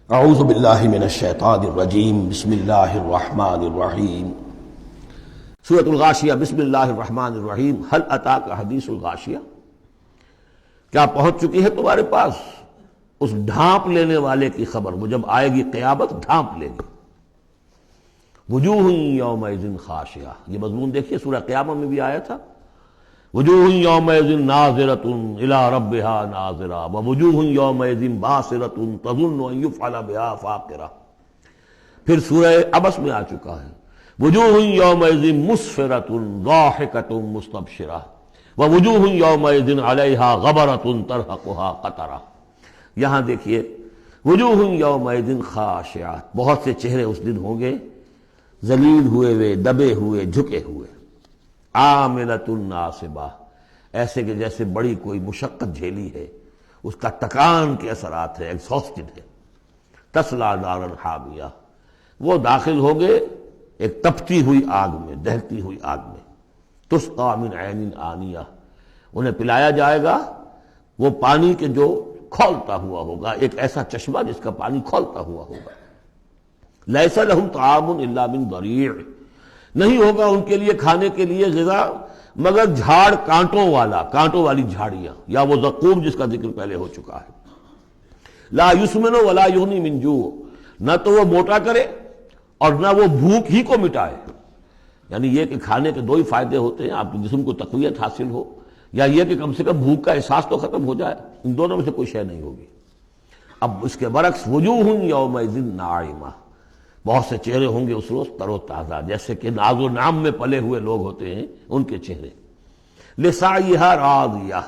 اعوذ باللہ من الشیطان الرجیم بسم اللہ الرحمن الرحیم سورۃ الغاشیہ بسم اللہ الرحمن الرحیم هل اتاک حدیث الغاشیہ، کیا پہنچ چکی ہے تمہارے پاس اس ڈھانپ لینے والے کی خبر؟ وہ جب آئے گی قیامت ڈھانپ لے گی۔ وجوہ یومئذ خاشعہ، یہ مضمون دیکھیے سورہ قیامہ میں بھی آیا تھا، وجوہ یومئذ ناظرۃ الی ربہا ناظرہ ووجوہ یومئذ باسرۃ تظن ان یفعل بہا فاقرہ۔ پھر سورہ عبس میں آ چکا ہے، وجوہ یومئذ مسفرۃ ضاحکۃ مستبشرہ ووجوہ یومئذ علیہا غبرۃ ترہقہا قطرہ۔ یہاں دیکھیے وجوہ یومئذ خاشعہ، بہت سے چہرے اس دن ہوں گے ذلیل ہوئے دبے ہوئے جھکے ہوئے، عاملۃ ناصبہ، ایسے کہ جیسے بڑی کوئی مشقت جھیلی ہے، اس کا تکان کے اثرات ہیں، ایگزاسٹڈ ہے۔ تصلیٰ نارا حامیہ، وہ داخل ہوں گے ایک تپتی ہوئی آگ میں، دہتی ہوئی آگ میں۔ تسقیٰ من عین آنیہ، انہیں پلایا جائے گا وہ پانی کے جو کھولتا ہوا ہوگا، ایک ایسا چشمہ جس کا پانی کھولتا ہوا ہوگا۔ لیس لہم طعام الا من ضریع، نہیں ہوگا ان کے لیے کھانے کے لیے غذا مگر جھاڑ کانٹوں والی جھاڑیاں، یا وہ زقوم جس کا ذکر پہلے ہو چکا ہے۔ لا یسمن ولا یغنی من جوع، نہ تو وہ موٹا کرے اور نہ وہ بھوک ہی کو مٹائے۔ یعنی یہ کہ کھانے کے دو ہی فائدے ہوتے ہیں، آپ کے جسم کو تقویت حاصل ہو، یا یہ کہ کم سے کم بھوک کا احساس تو ختم ہو جائے، ان دونوں میں سے کوئی شے نہیں ہوگی۔ اب اس کے برعکس وجوہ یومئذ ناعمہ، بہت سے چہرے ہوں گے اس روز تر و تازہ، جیسے کہ ناز و نام میں پلے ہوئے لوگ ہوتے ہیں ان کے چہرے۔ لسعیہا راضیہ،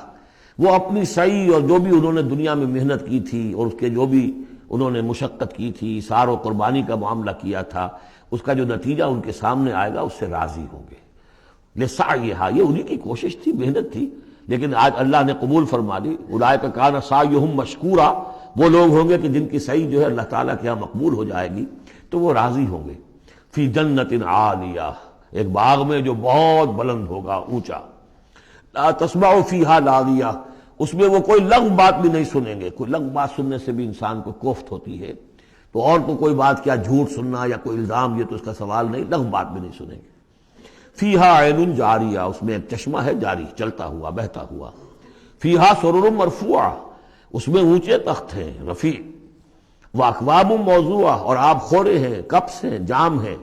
وہ اپنی سعی اور جو بھی انہوں نے دنیا میں محنت کی تھی اور اس کے جو بھی انہوں نے مشقت کی تھی، اثار و قربانی کا معاملہ کیا تھا، اس کا جو نتیجہ ان کے سامنے آئے گا اس سے راضی ہوں گے۔ لسعیہا، یہ انہی کی کوشش تھی، محنت تھی، لیکن آج اللہ نے قبول فرما لی۔ اولئک کان سعیہم مشکورا، وہ لوگ ہوں گے کہ جن کی سعی جو ہے اللہ تعالیٰ کے یہاں مقبول ہو جائے گی تو وہ راضی ہوں گے۔ فی جنت عالیہ، ایک باغ میں جو بہت بلند ہوگا، اونچا۔ لا تسمع فیہا لاغیہ، اس میں وہ کوئی لغو بات بھی نہیں سنیں گے۔ کوئی لغو بات سننے سے بھی انسان کو کوفت ہوتی ہے، تو اور تو کوئی بات کیا، جھوٹ سننا یا کوئی الزام، یہ تو اس کا سوال نہیں، لغو بات بھی نہیں سنیں گے۔ فیہا عین جاریہ، اس میں ایک چشمہ ہے جاری، چلتا ہوا بہتا ہوا۔ فیہا سرر مرفوعہ، اس میں اونچے تخت ہیں رفیع۔ واکواب موضوعہ، اور آب خورے ہیں، کپس ہیں، جام ہیں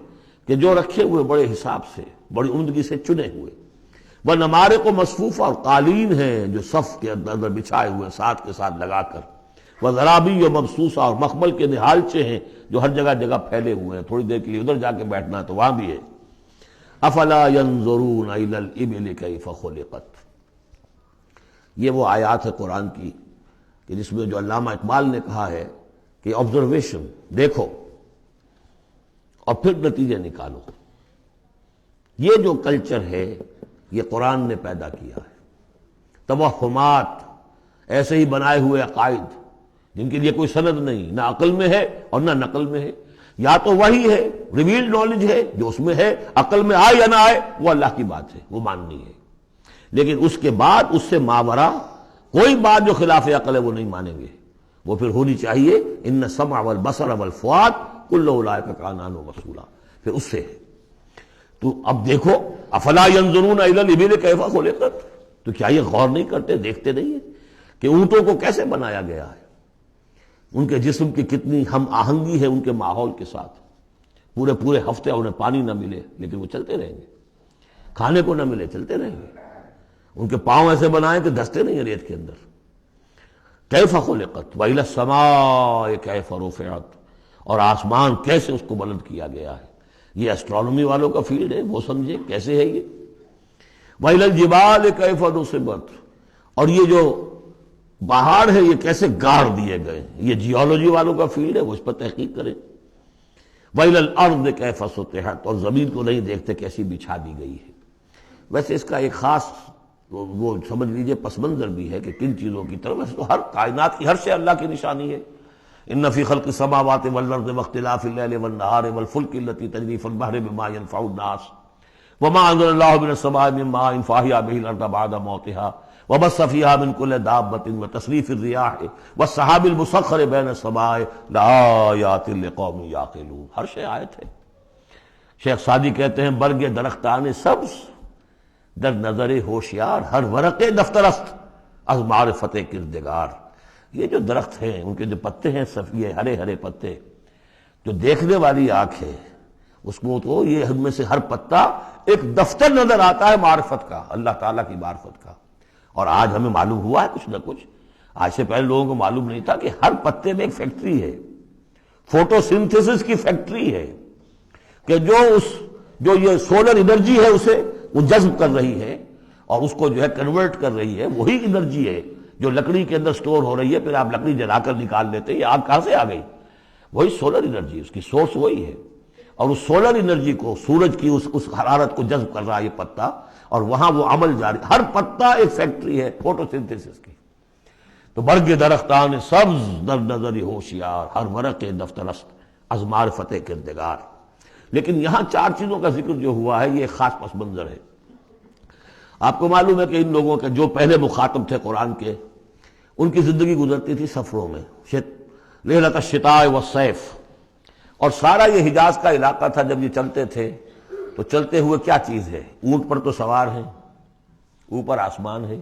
کہ جو رکھے ہوئے بڑے حساب سے، بڑی عمدگی سے چنے ہوئے۔ وہ نمارق و مصفوفہ، اور قالین ہیں جو صف کے اندر بچھائے ہوئے ساتھ کے ساتھ لگا کر۔ وہ ذرابی و مبسوسہ، اور مخمل کے نہالچے ہیں جو ہر جگہ جگہ پھیلے ہوئے ہیں، تھوڑی دیر کے لیے ادھر جا کے بیٹھنا ہے تو وہاں بھی ہے۔ افلا ينظرون الى الابل كيف خلقت، یہ وہ آیات ہے قرآن کی کہ جس میں جو علامہ اقبال نے کہا ہے کہ آبزرویشن، دیکھو اور پھر نتیجے نکالو۔ یہ جو کلچر ہے یہ قرآن نے پیدا کیا ہے۔ توہمات، ایسے ہی بنائے ہوئے عقائد جن کے لیے کوئی سند نہیں، نہ عقل میں ہے اور نہ نقل میں ہے۔ یا تو وہی ہے، ریویلڈ نالج ہے جو اس میں ہے، عقل میں آئے یا نہ آئے وہ اللہ کی بات ہے، وہ ماننی ہے، لیکن اس کے بعد اس سے ماورا کوئی بات جو خلاف عقل ہے وہ نہیں مانیں گے۔ وہ پھر ہونی چاہیے ان السمع والبصر والفؤاد کل اولئک کان عنہ مسئولا، پھر اس سے ہے۔ تو اب دیکھو، افلا ینظرون الی الابل کیف خلقت، تو کیا یہ غور نہیں کرتے، دیکھتے نہیں ہیں کہ اونٹوں کو کیسے بنایا گیا ہے، ان کے جسم کی کتنی ہم آہنگی ہے ان کے ماحول کے ساتھ۔ پورے ہفتے انہیں پانی نہ ملے لیکن وہ چلتے رہیں گے، کھانے کو نہ ملے چلتے رہیں گے۔ ان کے پاؤں ایسے بنائیں کہ دھستے نہیں ہیں ریت کے اندر۔ کیف خلقت وإلی السماء کیف رفعت، اور آسمان کیسے اس کو بلند کیا گیا ہے۔ یہ اسٹرانومی والوں کا فیلڈ ہے، وہ سمجھے کیسے ہے یہ۔ وإلی الجبال کیف نصبت، اور یہ جو پہاڑ ہے یہ کیسے گاڑ دیے گئے، یہ جیولوجی والوں کا فیلڈ ہے، وہ اس پر تحقیق کریں۔ وإلی الارض کیف سطحت، اور زمین کو نہیں دیکھتے کیسی بچھا دی گئی ہے۔ ویسے اس کا ایک خاص وہ سمجھ لیجئے پس منظر بھی ہے کہ کن چیزوں کی طرف، ویسے تو ہر کائنات کی ہر شے اللہ کی نشانی ہے۔ ان فی خلق السماوات والارض واختلاف اللیل والنہار والفلک التي تجری فی البحر بما ينفع الناس وما انزل اللہ من السماء من ماء فاحیا به الارض بعد موتها وبث فيها من كل دابة وتصريف الرياح والسحاب المسخر بين السماء لآيات لقوم يعقلون. ہر شے آیت ہے. شیخ سعدی کہتے ہیں برگ درختان سبز در نظر ہوشیار ہر ورق دفترست از معرفت کردگار. یہ جو درخت ہیں ان کے جو پتے ہیں سفید ہرے ہرے پتے، جو دیکھنے والی آنکھ ہے اس کو تو یہ ان میں سے ہر پتا ایک دفتر نظر آتا ہے معرفت کا، اللہ تعالیٰ کی معرفت کا. اور آج ہمیں معلوم ہوا ہے کچھ نہ کچھ. آج سے پہلے لوگوں کو معلوم نہیں تھا کہ ہر پتے میں ایک فیکٹری ہے، فوٹو سنتھسس کی فیکٹری ہے، کہ جو یہ سولر انرجی ہے اسے وہ جذب کر رہی ہے اور اس کو جو ہے کنورٹ کر رہی ہے. وہی انرجی ہے جو لکڑی کے اندر سٹور ہو رہی ہے، پھر آپ لکڑی جلا کر نکال لیتے ہیں. یہ آگ کہاں سے آ گئی؟ وہی سولر انرجی، اس کی سورس وہی ہے. اور اس سولر انرجی کو، سورج کی اس حرارت کو جذب کر رہا ہے یہ پتا، اور وہاں وہ عمل جاری. ہر پتا ایک فیکٹری ہے فوٹو سنتھسس کی. تو برگ درختان سبز در نظر ہوشیار ہر ورق دفترست از معرفت کردگار. لیکن یہاں چار چیزوں کا ذکر جو ہوا ہے یہ ایک خاص پس منظر ہے. آپ کو معلوم ہے کہ ان لوگوں کے جو پہلے مخاطب تھے قرآن کے، ان کی زندگی گزرتی تھی سفروں میں، لیلۃ الشتاء والصیف. اور سارا یہ حجاز کا علاقہ تھا جب یہ چلتے تھے تو چلتے ہوئے کیا چیز ہے؟ اونٹ پر تو سوار ہیں، اوپر آسمان ہے،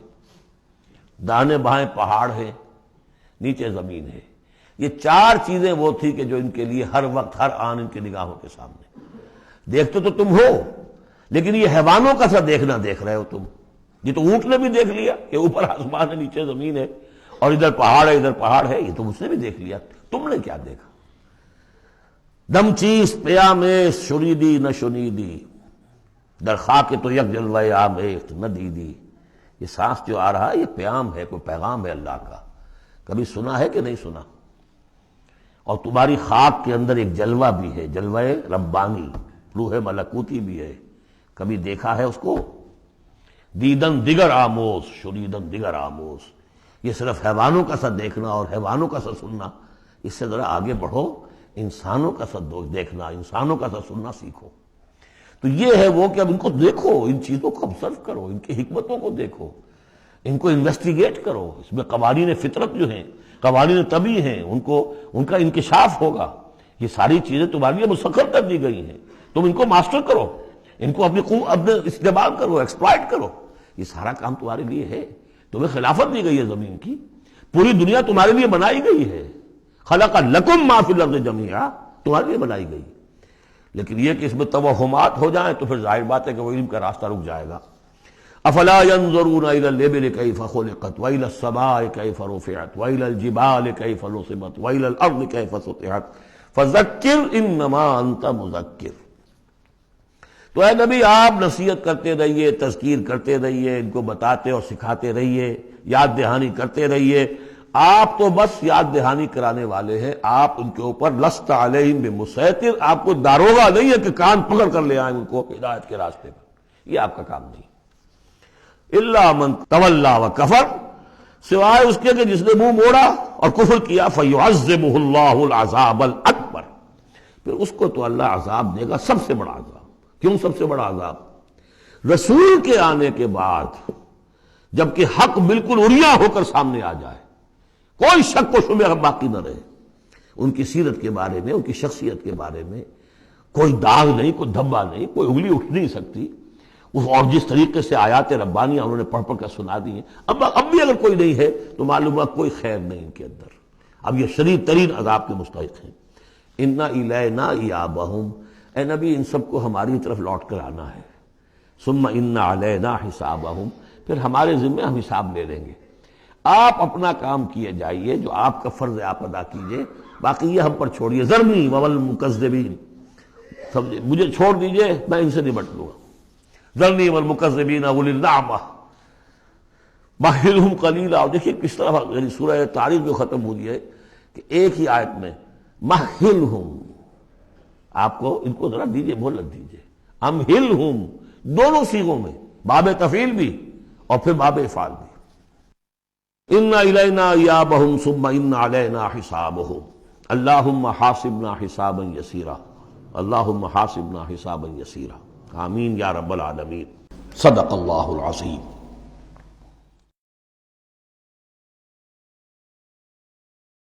داہنے بائیں پہاڑ ہے، نیچے زمین ہے. یہ چار چیزیں وہ تھی کہ جو ان کے لیے ہر وقت ہر آن ان کی نگاہوں کے سامنے. دیکھتے تو تم ہو لیکن یہ حیوانوں کا سا دیکھنا دیکھ رہے ہو تم. یہ تو اونٹ نے بھی دیکھ لیا کہ اوپر آسمان ہے نیچے زمین ہے اور ادھر پہاڑ ہے ادھر پہاڑ ہے، یہ تو اس نے بھی دیکھ لیا. تم نے کیا دیکھا؟ دم چیز پیام شنیدی نہ شنیدی در خاک تو یک جلوہ آمیخت نہ دیدی. یہ سانس جو آ رہا ہے یہ پیام ہے، کوئی پیغام ہے اللہ کا. کبھی سنا ہے کہ نہیں سنا؟ اور تمہاری خاک کے اندر ایک جلوہ بھی ہے، جلوہ ربانی، روح ملکوتی بھی ہے. کبھی دیکھا ہے اس کو؟ دیدن دیگر آموز شنیدن دیگر آموز. یہ صرف حیوانوں کا سا دیکھنا اور حیوانوں کا سا سننا. اس سے ذرا آگے بڑھو، انسانوں کا سا دیکھنا، انسانوں کا سا سننا سیکھو. تو یہ ہے وہ کہ اب ان کو دیکھو، ان چیزوں کو آبزرو کرو، ان کی حکمتوں کو دیکھو، ان کو انویسٹیگیٹ کرو. اس میں قوانین فطرت جو ہیں، قوانین طبی ہیں، ان کا انکشاف ہوگا. یہ ساری چیزیں تمہارے لیے مسخر کر دی گئی ہیں، تم ان کو ماسٹر کرو، ان کو اپنے استعمال کرو، ایکسپلائٹ کرو. یہ سارا کام تمہارے لیے ہے. تمہیں خلافت دی گئی ہے زمین کی، پوری دنیا تمہارے لیے بنائی گئی ہے. خلق لکم ما فی الارض جمیعا، تمہارے لیے بنائی گئی. لیکن یہ کہ اس میں توہمات ہو جائیں تو پھر ظاہر بات ہے کہ وہ علم کا راستہ رک جائے گا. افلا ينظرون الى الابل كيف خلقت والى السماء كيف رفعت والى الجبال كيف نصبت والى الارض كيف سطحت فذكر انما انت مذکر. تو اے نبی آپ نصیحت کرتے رہیے، تذکیر کرتے رہیے، ان کو بتاتے اور سکھاتے رہیے، یاد دہانی کرتے رہیے. آپ تو بس یاد دہانی کرانے والے ہیں، آپ ان کے اوپر لست علیہم بمسیطر، آپ کو داروغہ نہیں ہے کہ کان پکڑ کر لے آئیں ان کو ہدایت کے راستے پر. یہ آپ کا کام نہیں. الا من تولا وکفر، سوائے اس کے کہ جس نے منہ موڑا اور کفر کیا. فیعذبہ اللہ العذاب الاکبر، پھر اس کو تو اللہ عذاب دے گا، سب سے بڑا عذاب. کیوں سب سے بڑا عذاب؟ رسول کے آنے کے بعد جبکہ حق بالکل عریاں ہو کر سامنے آ جائے، کوئی شک و شبہ باقی نہ رہے، ان کی سیرت کے بارے میں، ان کی شخصیت کے بارے میں کوئی داغ نہیں، کوئی دھبا نہیں، کوئی انگلی اٹھ نہیں سکتی. اور جس طریقے سے آیات ربانیہ انہوں نے پڑھ پڑھ کر سنا دی ہیں، اب بھی اگر کوئی نہیں ہے تو معلوم ہوا کوئی خیر نہیں ان کے اندر. اب یہ شدید ترین عذاب کے مستحق ہیں. انا الینا ایابہم، اے نبی ان سب کو ہماری طرف لوٹ کر آنا ہے. ثم ان علینا حسابہم، پھر ہمارے ذمہ ہم حساب لے لیں گے. آپ اپنا کام کیے جائیے، جو آپ کا فرض ہے آپ ادا کیجئے، باقی یہ ہم پر چھوڑیے. ذرنی والمکذبین، مجھے چھوڑ دیجئے، میں ان سے نمٹ لوں گا. ذرنی والمکذبین اولی النعمہ مہلہم قلیلا. اور دیکھیے کس طرح یعنی سورہ تاریخ جو ختم ہوئی ہے کہ ایک ہی آیت میں مہلہم، آپ کو ان کو ذرا دیجئے، مہلت دیجئے. امہلہم دونوں صیغوں میں، باب تفعیل بھی اور پھر باب افعال بھی. ان الینا ایابہم ثم ان علینا حسابہم. اللہم حاسبنا حسابا یسیرا، اللہم حاسبنا حسابا یسیرا. آمین یا رب العالمین. صدق اللہ العظیم.